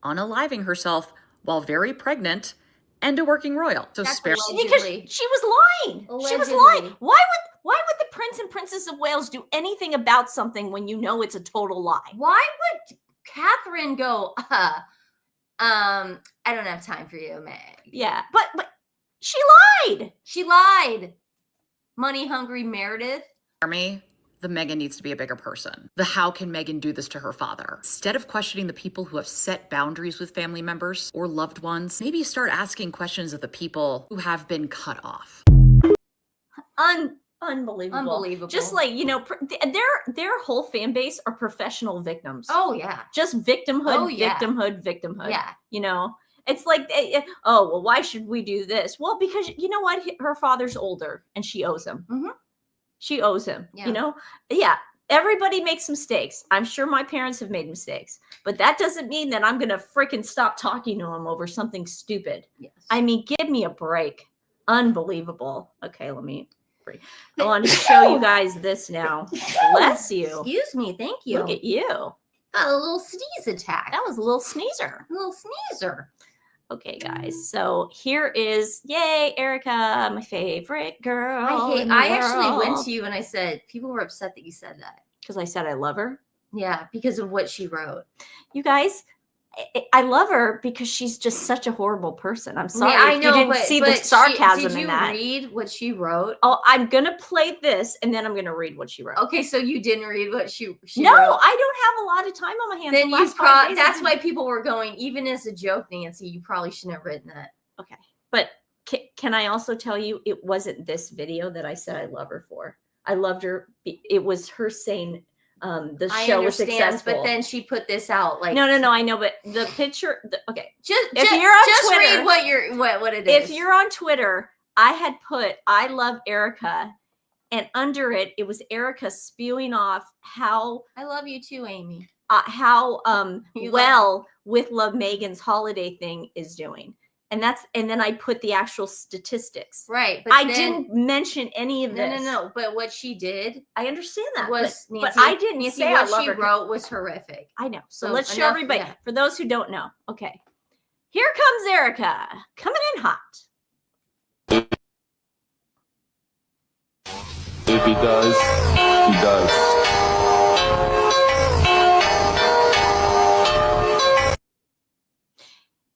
unaliving herself while very pregnant and a working royal. So That's spare. Because she was lying. She was Allegedly. lying. Why would the Prince and Princess of Wales do anything about something when you know it's a total lie? Why would Catherine go, I don't have time for you, Meg? Yeah, but she lied. She lied. Money hungry Meredith. Army, the Meghan needs to be a bigger person. The how can Meghan do this to her father? Instead of questioning the people who have set boundaries with family members or loved ones, maybe start asking questions of the people who have been cut off. Unbelievable. Just like, you know, their whole fan base are professional victims. Oh yeah. Just victimhood, Oh, yeah. victimhood. Yeah. You know, it's like, oh, well, why should we do this? Well, because you know what? Her father's older and she owes him. Mhm. She owes him, Yeah. you know? Yeah. Everybody makes mistakes. I'm sure my parents have made mistakes, but that doesn't mean that I'm going to freaking stop talking to them over something stupid. Yes. I mean, give me a break. Unbelievable. Okay, let me. I want to show you guys this now. Bless you. Excuse me. Thank you. Look at you. Got a little sneeze attack. That was a little sneezer. A little sneezer. Okay, guys. So here is, yay, Erica, my favorite girl. I actually went to you and I said, people were upset that you said that. Because I said I love her. Yeah, because of what she wrote. You guys, I love her because she's just such a horrible person. I'm sorry. Yeah, I know, you didn't see the sarcasm in that. Did you read what she wrote? Oh, I'm gonna play this and then I'm gonna read what she wrote. Okay, so you didn't read what she No, wrote. I don't have a lot of time on my hands. Then The you last 5 days that's I've why people were going, even as a joke, Nancy, you probably shouldn't have written that. Okay, but can I also tell you, it wasn't this video that I said I love her for. I loved her. It was her saying the show was successful. But then she put this out like no, I know, but the picture. Okay, If you're on just Twitter, read what it is. If you're on Twitter, I had put I love Erica, and under it was Erica spewing off how I love you too, Amy. How well with Love Megan's holiday thing is doing. And then I put the actual statistics. Right. But I didn't mention any of this. No. But what she did, I understand that. Was but Nancy, I didn't Nancy, say what I love she her. wrote was horrific. I know. So let's show enough, everybody. yeah. For those who don't know. Okay. Here comes Erica. Coming in hot. If he does, he does.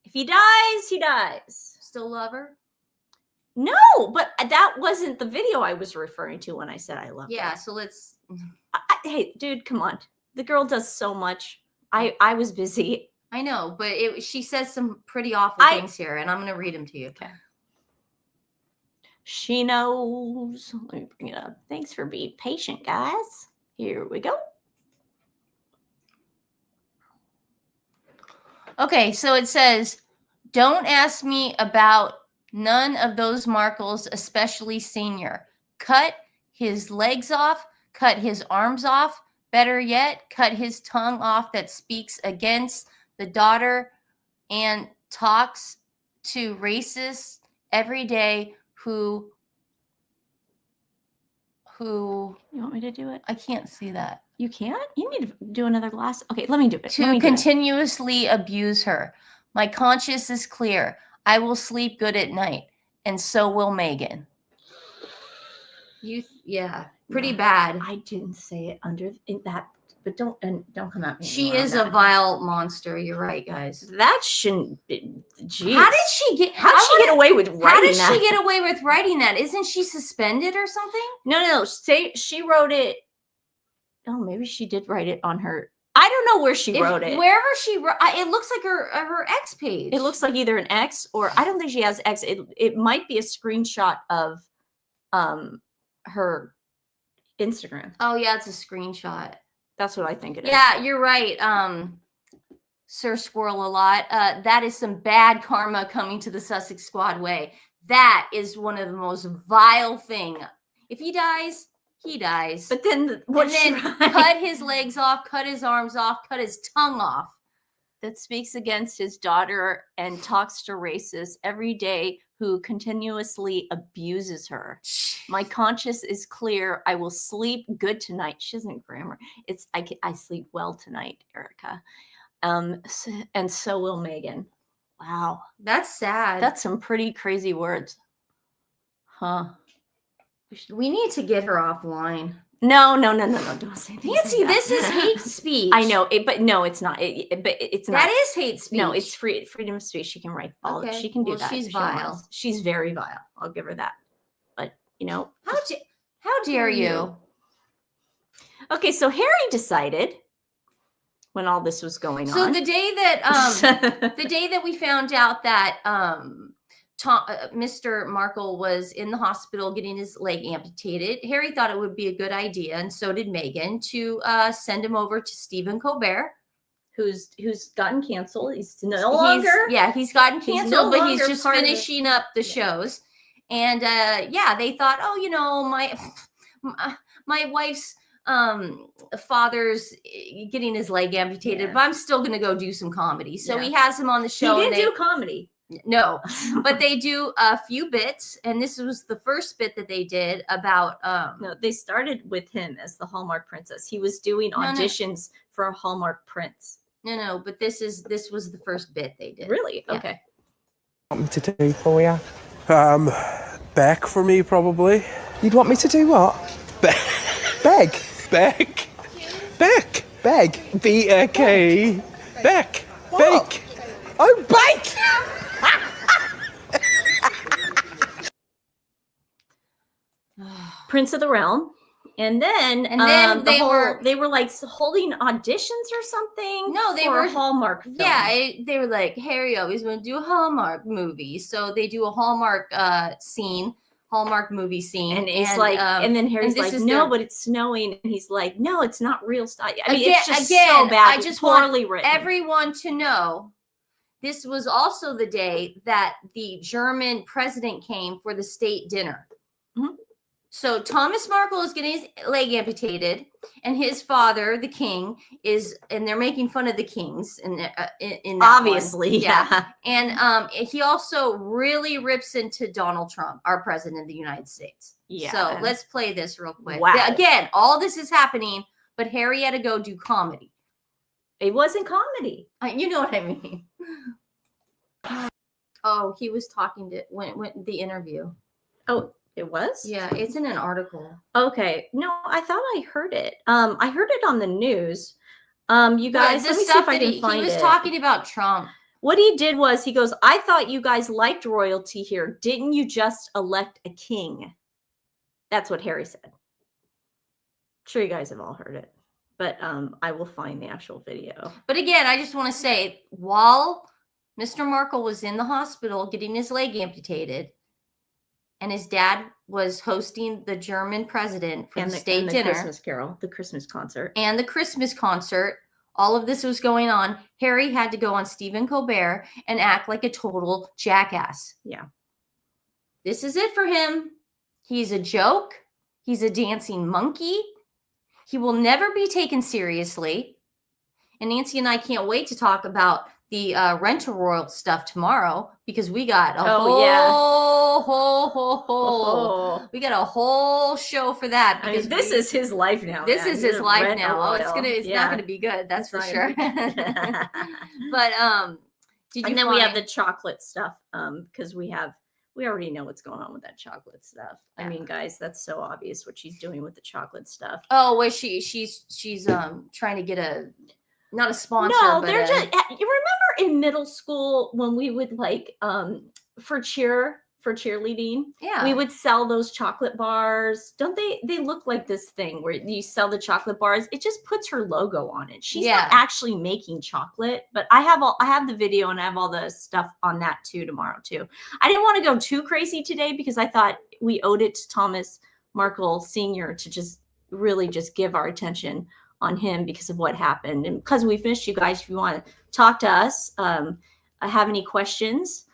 If he dies, he dies. Still love her? No, but that wasn't the video I was referring to when I said I love her. Yeah, so let's... Hey, dude, come on. The girl does so much. I was busy. I know, but she says some pretty awful things here, and I'm going to read them to you. Okay. She knows. Let me bring it up. Thanks for being patient, guys. Here we go. Okay, so it says, don't ask me about none of those Markles, especially Senior. Cut his legs off, cut his arms off. Better yet, cut his tongue off that speaks against the daughter and talks to racists every day who You want me to do it? I can't see that. You can't? You need to do another glass. Okay, let me do it. To continuously abuse her. My conscience is clear. I will sleep good at night, and so will Megan. Yeah, pretty bad. I didn't say it under that, but don't come at me. She is a vile monster. You're right, guys. That shouldn't be. Geez. How did she get? How did she get away with writing that? How did she get away with writing that? Isn't she suspended or something? No. Say she wrote it. Oh, maybe she did write it on her. I don't know where she wrote it. Wherever she wrote, it looks like her X page. It looks like either an X or I don't think she has X. It might be a screenshot of her Instagram. Oh yeah, it's a screenshot. That's what I think it is. Yeah, you're right. Sir Squirrel a lot. That is some bad karma coming to the Sussex Squad way. That is one of the most vile thing. If he dies, he dies. But then cut his legs off, cut his arms off, cut his tongue off. That speaks against his daughter and talks to racists every day who continuously abuses her. My conscience is clear. I will sleep good tonight. She isn't grammar. It's I sleep well tonight, Erica. And so will Megan. Wow. That's sad. That's some pretty crazy words. Huh. We need to get her offline. No. Don't say things Nancy, like that. this is hate speech. I know, but no, it's not. But it's not. That is hate speech. No, it's freedom of speech. She can write all. Okay. She can do Well, that. she's if she vile. wants. She's very vile. I'll give her that. But how dare you? Okay, so Harry decided when all this was going So on. the day that we found out that Mr. Markle was in the hospital getting his leg amputated, Harry thought it would be a good idea, and so did Meghan, to send him over to Stephen Colbert, who's gotten canceled. He's no longer. He's gotten canceled, but he's just part of finishing up the shows. And they thought, oh, you know, my wife's father's getting his leg amputated, but I'm still gonna go do some comedy. So he has him on the show. He didn't do comedy. No, but they do a few bits, and this was the first bit that they did about no, they started with him as the Hallmark princess. He was doing auditions for a Hallmark prince. No, but this was the first bit they did. Really? Yeah. Okay. Want me to do for you? Beg for me, probably. You'd want me to do what? Beg. Beg. Beg. B-A-K. Beg. What? Bake. Oh, bake! Prince of the Realm. And then they were like holding auditions or something. No, they for were Hallmark films. Yeah, they were like, Harry always want to do a Hallmark movie, so they do a Hallmark Hallmark movie scene, and it's like, and then Harry's like, no, but it's snowing, and he's like, no, it's not real stuff. I mean, it's just so bad. I just poorly want written. everyone to know. This was also the day that the German president came for the state dinner. Mm-hmm. So Thomas Markle is getting his leg amputated, and his father, the king, is, and they're making fun of the kings in that obviously, one. Yeah. And he also really rips into Donald Trump, our president of the United States. Yeah. So let's play this real quick. Wow. Again, all this is happening, but Harry had to go do comedy. It wasn't comedy. You know what I mean? Oh, he was talking to when the interview. Oh, it was? Yeah, it's in an article. Okay. No, I thought I heard it. I heard it on the news. You guys, let me see if I can find it. He was talking about Trump. What he did was he goes, I thought you guys liked royalty here. Didn't you just elect a king? That's what Harry said. I'm sure you guys have all heard it. But I will find the actual video. But again, I just want to say, while Mr. Markle was in the hospital getting his leg amputated, and his dad was hosting the German president for the state dinner, Christmas Carol, the Christmas concert, and the Christmas concert, all of this was going on. Harry had to go on Stephen Colbert and act like a total jackass. Yeah. This is it for him. He's a joke. He's a dancing monkey. He will never be taken seriously. And Nancy and I can't wait to talk about the Rent-A-Royal stuff tomorrow, because we got a we got a whole show for that. Because this is his life now. This is his life now. Oh, it's not gonna be good. That's for sure. But then we have the chocolate stuff, because we already know what's going on with that chocolate stuff. I mean, guys, that's so obvious what she's doing with the chocolate stuff. Oh, well, she's trying to get not a sponsor. No, but they're just. You remember in middle school when we would like for cheerleading, we would sell those chocolate bars. Don't they look like this thing where you sell the chocolate bars? It just puts her logo on it. She's not actually making chocolate, but I have the video and I have all the stuff on that too tomorrow too. I didn't want to go too crazy today because I thought we owed it to Thomas Markle Sr. to just really just give our attention on him because of what happened. And because we've missed you guys, if you want to talk to us, have any questions,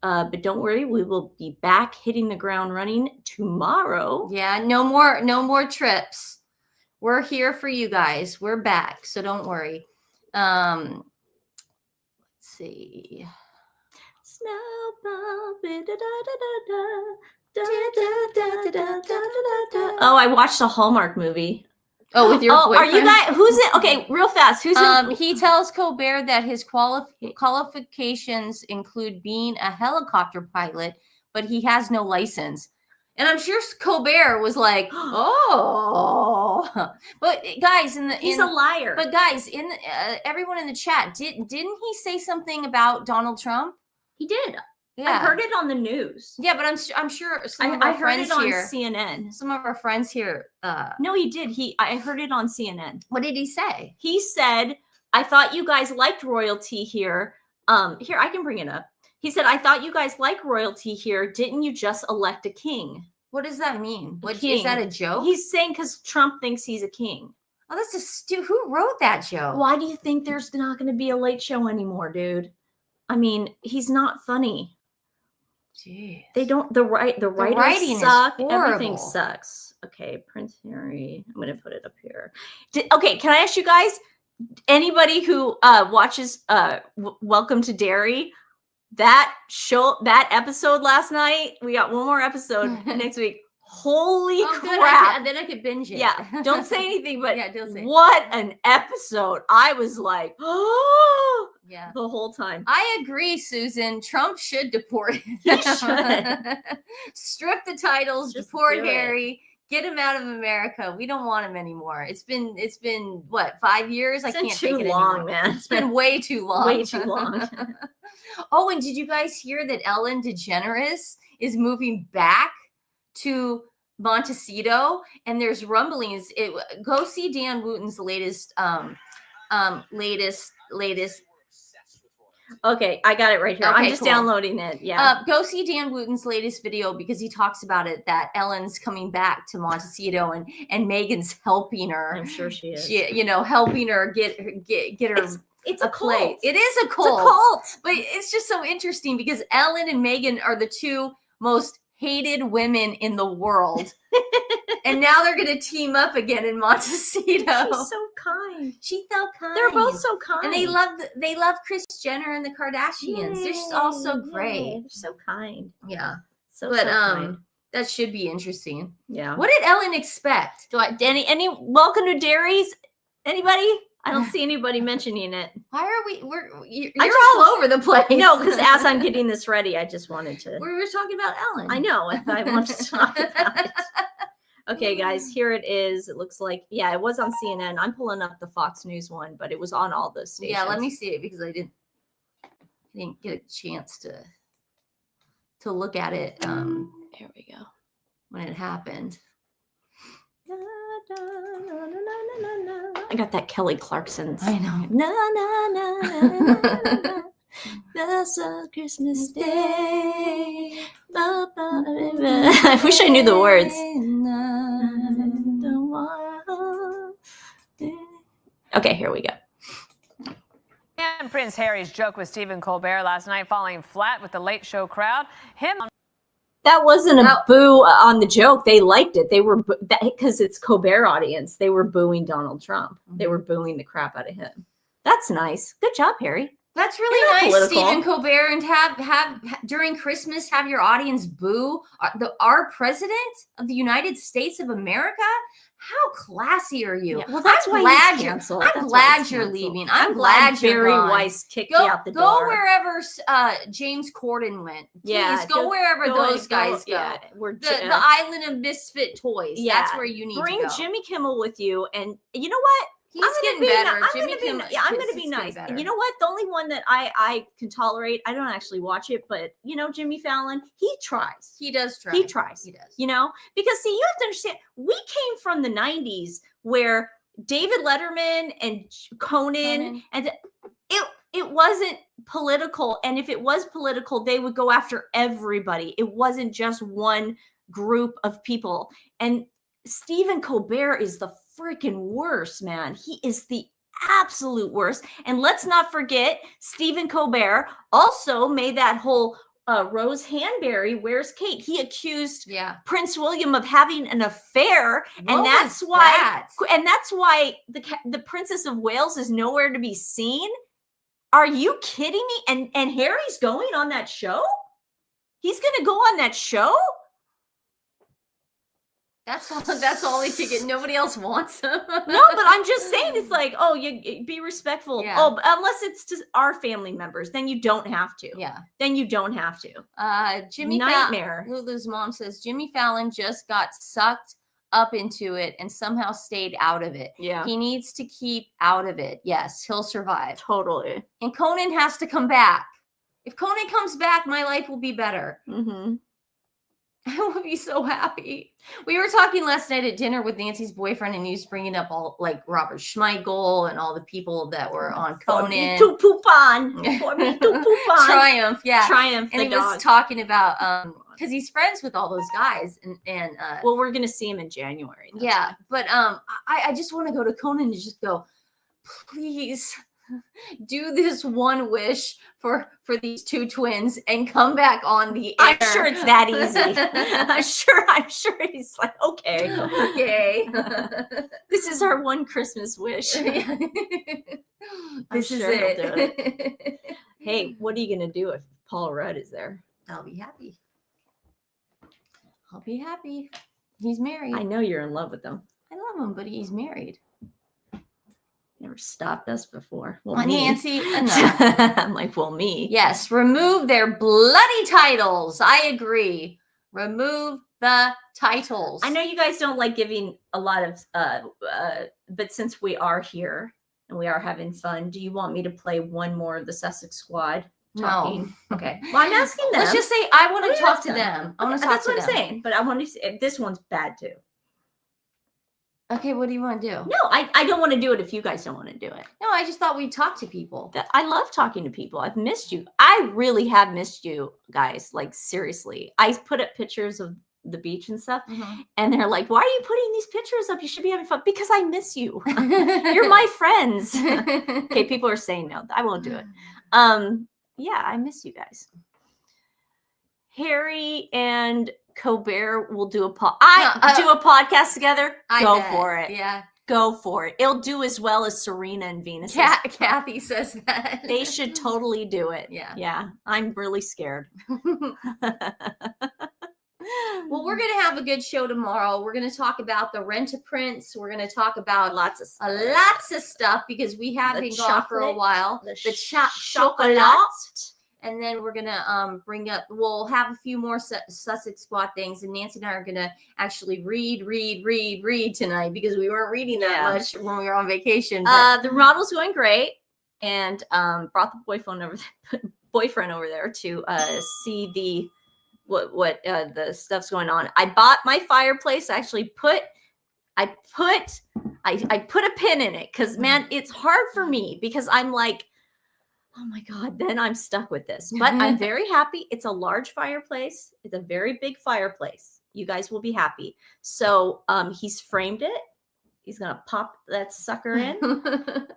but don't worry, we will be back hitting the ground running tomorrow. Yeah, no more trips. We're here for you guys. We're back, so don't worry. Let's see. Oh, I watched a Hallmark movie. Oh, with your boyfriend? Are you guys? Who's it? Okay, real fast. Who's it? He tells Colbert that his qualifications include being a helicopter pilot, but he has no license. And I'm sure Colbert was like, "Oh," but guys, he's a liar. But guys, everyone in the chat, didn't he say something about Donald Trump? He did. Yeah. I heard it on the news. Yeah, but I'm sure some of I our heard friends it on here. CNN. Some of our friends here. No, he did. I heard it on CNN. What did he say? He said, "I thought you guys liked royalty here. Here, I can bring it up. He said, I thought you guys like royalty here. Didn't you just elect a king?" What does that mean? What king. is that a joke? He's saying because Trump thinks he's a king. Oh, that's a who wrote that joke? Why do you think there's not going to be a Late Show anymore, dude? I mean, he's not funny. Jeez. They don't. The writers writing suck. is Everything horrible. sucks. Okay, Prince Harry. I'm going to put it up here. Okay, can I ask you guys? Anybody who watches Welcome to Derry, that episode last night, we got one more episode next week. Holy crap. Then I could binge it. Yeah, don't say anything, but Yeah, don't say. what an episode. I was like, oh, Yeah. the whole time. I agree, Susan. Trump should deport him. He should. Strip the titles, Just deport do it. Harry, get him out of America. We don't want him anymore. It's been what, 5 years? I It's been can't too take it long, anymore. man. It's been way too long. Way too long. Oh, and did you guys hear that Ellen DeGeneres is moving back to Montecito? And there's rumblings. Go see Dan Wooten's latest. Okay, I got it right here. Okay, I'm just cool. downloading it. Yeah. Go see Dan Wooten's latest video because he talks about it, that Ellen's coming back to Montecito and Megan's helping her. I'm sure she is. Helping her get her It's a a plate. cult. It is a It's cult. a cult. But it's just so interesting because Ellen and Megan are the two most hated women in the world. And now they're going to team up again in Montecito. She's so kind. She's so kind. They're both so kind. And they love Kris Jenner and the Kardashians. They're just all so great. They're so kind. Yeah. So But kind. that should be interesting. Yeah. What did Ellen expect? Any welcome to Derry's? Anybody? I don't see anybody mentioning it. Why are you're I all over the place? No, because as I'm getting this ready, I just wanted to. we were talking about Ellen. I know. I wanted to talk about it. Okay, guys, here it is. It looks like, yeah, it was on CNN. I'm pulling up the Fox News one, but it was on all those stations. Yeah, let me see it because I didn't get a chance to look at it Here we go. when it happened. I got that Kelly Clarkson's. I know. Na na na na na. That's a Christmas day. Ba, ba, ba, ba. I wish I knew the words. Okay, here we go. And Prince Harry's joke with Stephen Colbert last night falling flat with the Late Show crowd. That wasn't a boo on the joke. They liked it. They were because it's Colbert audience. They were booing Donald Trump. They were booing the crap out of him. That's nice. Good job, Harry. That's really nice, political. Stephen Colbert, and have during Christmas have your audience boo our president of the United States of America. How classy are you? Yeah, well, that's I'm why glad he's you're. canceled. I'm That's why glad he's you're canceled. leaving. I'm glad you're Barry gone. Weiss kicked Go, you out the door. go wherever James Corden went. Please Yeah, go wherever those guys go. Yeah, we're The island of misfit toys. Yeah, That's where you need bring to go. Jimmy Kimmel with you, and you know what? He's getting better. Jimmy Kimmel. I'm going to be nice. And you know what? The only one that I can tolerate, I don't actually watch it, but Jimmy Fallon, he tries. He does try. He tries. He does. Because see, you have to understand, we came from the 90s where David Letterman and Conan. And it wasn't political. And if it was political, they would go after everybody. It wasn't just one group of people. And Stephen Colbert is the freaking worst, man. He is the absolute worst. And let's not forget, Stephen Colbert also made that whole Rose Hanbury, where's Kate? He accused Prince William of having an affair, and that's why the Princess of Wales is nowhere to be seen. Are you kidding me? And Harry's going on that show? He's going to go on that show? That's all he could get. Nobody else wants him. No, but I'm just saying, it's like, oh, you be respectful. Yeah. Oh, unless it's to our family members, then you don't have to. Yeah. Then you don't have to. Jimmy Nightmare. Lulu's mom says Jimmy Fallon just got sucked up into it and somehow stayed out of it. Yeah. He needs to keep out of it. Yes, he'll survive. Totally. And Conan has to come back. If Conan comes back, my life will be better. Mm-hmm. I will be so happy. We were talking last night at dinner with Nancy's boyfriend, and he was bringing up all like Robert Schmeigel and all the people that were on Conan. For me to poop on. For me to poop on. Triumph, yeah. Triumph. And the he dog. was talking about because he's friends with all those guys, and well, we're gonna see him in January. Yeah, but I just want to go to Conan and just go, please do this one wish for these two twins and come back on the air. I'm sure it's that easy. I'm sure he's like, okay. This is our one Christmas wish. This is sure it. he'll do it. Hey, what are you gonna do if Paul Rudd is there? I'll be happy. He's married. I know you're in love with him. I love him, but he's married. Never stopped us before. Well, Nancy, enough. I'm like, well, me. Yes, remove their bloody titles. I agree. Remove the titles. I know you guys don't like giving a lot of, but since we are here and we are having fun, do you want me to play one more of the Sussex Squad? Talking? No. Okay. Well, I'm asking them. Let's just say I want to talk to them. I want to talk That's to what them. I'm saying. But I want to see. This one's bad too. Okay, what do you want to do? No, I don't want to do it if you guys don't want to do it. No, I just thought we'd talk to people. I love talking to people. I've missed you. I really have missed you guys. Like, seriously. I put up pictures of the beach and stuff, and they're like, why are you putting these pictures up? You should be having fun. Because I miss you. You're my friends. Okay, people are saying no. I won't do it. Yeah, I miss you guys. Harry and Colbert will do a podcast together. Go for it. Yeah. Go for it. It'll do as well as Serena and Venus. Kathy says that. They should totally do it. Yeah. Yeah. I'm really scared. Well, we're going to have a good show tomorrow. We're going to talk about the Rent-A-Prince. We're going to talk about lots of stuff because we have been gone for a while. The chocolate. And then we're going to we'll have a few more Sussex Squad things. And Nancy and I are going to actually read tonight because we weren't reading that much when we were on vacation. The remodel's going great. And brought the boyfriend over there to see the what the stuff's going on. I bought my fireplace. I actually I put a pin in it because, man, it's hard for me because I'm like, oh my God, then I'm stuck with this. But I'm very happy. It's a large fireplace. It's a very big fireplace. You guys will be happy. So he's framed it. He's going to pop that sucker in.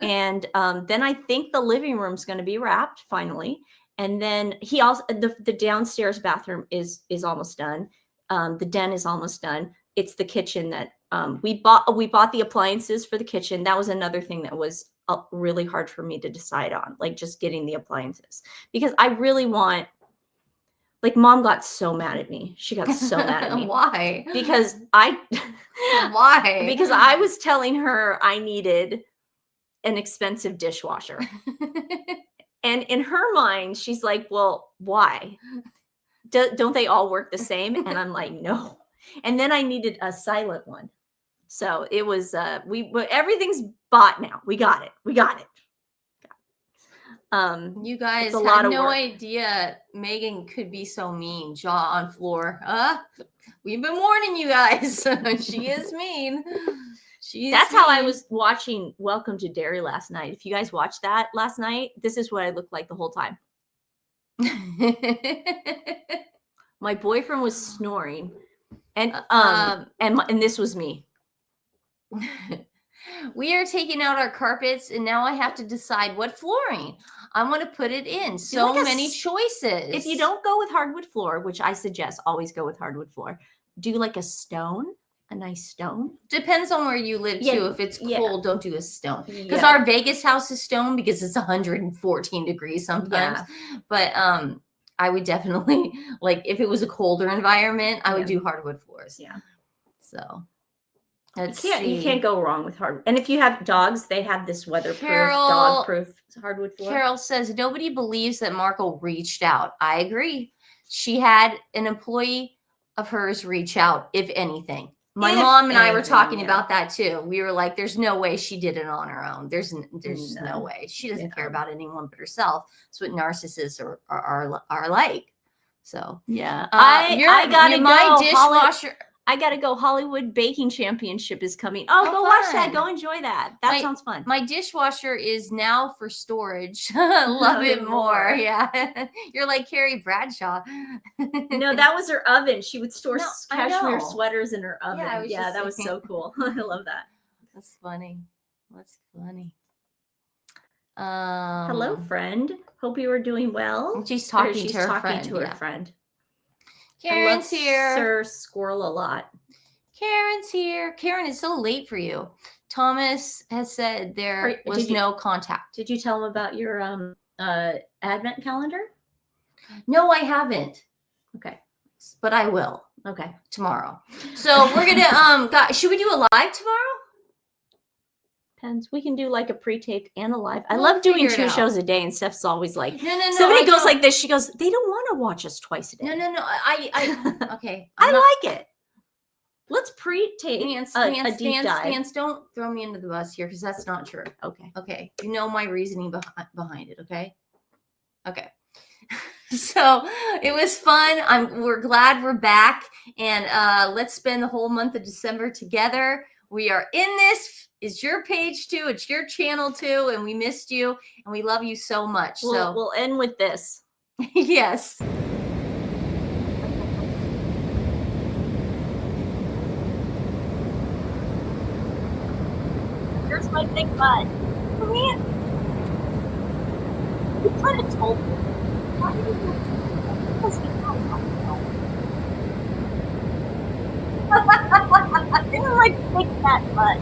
And then I think the living room's going to be wrapped finally. And then he also, the downstairs bathroom is almost done. The den is almost done. It's the kitchen that we bought the appliances for the kitchen. That was another thing that was really hard for me to decide on, like just getting the appliances, because I really want, like, Mom got so mad at me. She got so mad at me. Why? Because Why? Because I was telling her I needed an expensive dishwasher. And in her mind, she's like, well, why? Don't they all work the same? And I'm like, no. And then I needed a silent one. So it was, everything's bought now. We got it. You guys had no idea Megan could be so mean. Jaw on floor. We've been warning you guys. She is mean. That's how I was watching Welcome to Derry last night. If you guys watched that last night, this is what I looked like the whole time. My boyfriend was snoring, and this was me. We are taking out our carpets, and now I have to decide what flooring I want to put it in. So like many choices. If you don't go with hardwood floor, which I suggest, always go with hardwood floor. Do like a stone. A nice stone. Depends on where you live too. If it's cold, don't do a stone. Because Yeah. our Vegas house is stone because it's 114 degrees sometimes. Yeah. But I would definitely, like, if it was a colder environment, I would do hardwood floors. Yeah. So you can't go wrong with hardwood. And if you have dogs, they have this weatherproof, dog-proof hardwood floor. Carol says nobody believes that Markle reached out. I agree. She had an employee of hers reach out, if anything. My mom and I were talking about that too. We were like, "There's no way she did it on her own. There's no way. She doesn't care about anyone but herself." That's what narcissists are like. So yeah, I gotta my go. dishwasher. I gotta go. Hollywood Baking Championship is coming. Oh, go watch that. Go enjoy that. That sounds fun. My dishwasher is now for storage. Love it more. Yeah. You're like Carrie Bradshaw. No, that was her oven. She would store cashmere know. sweaters in her oven. Yeah, that was so cool. I love that. That's funny. That's funny. Hello, friend. Hope you are doing well. She's talking to her friend. Karen's here. Sir Squirrel a lot. Karen's here. Karen, it's so late for you. Thomas has said there was no contact. Did you tell him about your advent calendar? No, I haven't. Okay. But I will. Okay. Tomorrow. So we're gonna should we do a live tomorrow? Depends. We can do like a pre-taped and a live. I love doing 2 shows a day, and Steph's always like, no. Somebody goes like this. She goes, they don't want to watch us twice a day. No. I okay. I like it. Let's pre-tape a deep dive. Stance, don't throw me into the bus here because that's not true. Okay. You know my reasoning behind it. Okay. So it was fun. We're glad we're back, and let's spend the whole month of December together. We are in this. It's your page too. It's your channel too, and we missed you, and we love you so much. So we'll end with this. Yes. Here's my big butt. Come here. You could have told me. Why did you do it? Because you know. This is my big fat butt.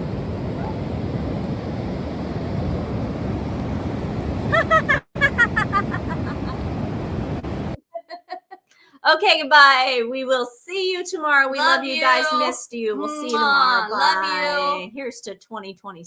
Okay, goodbye. We will see you tomorrow. We love you guys. Missed you. We'll see you tomorrow. Bye. Love you. Here's to 2020.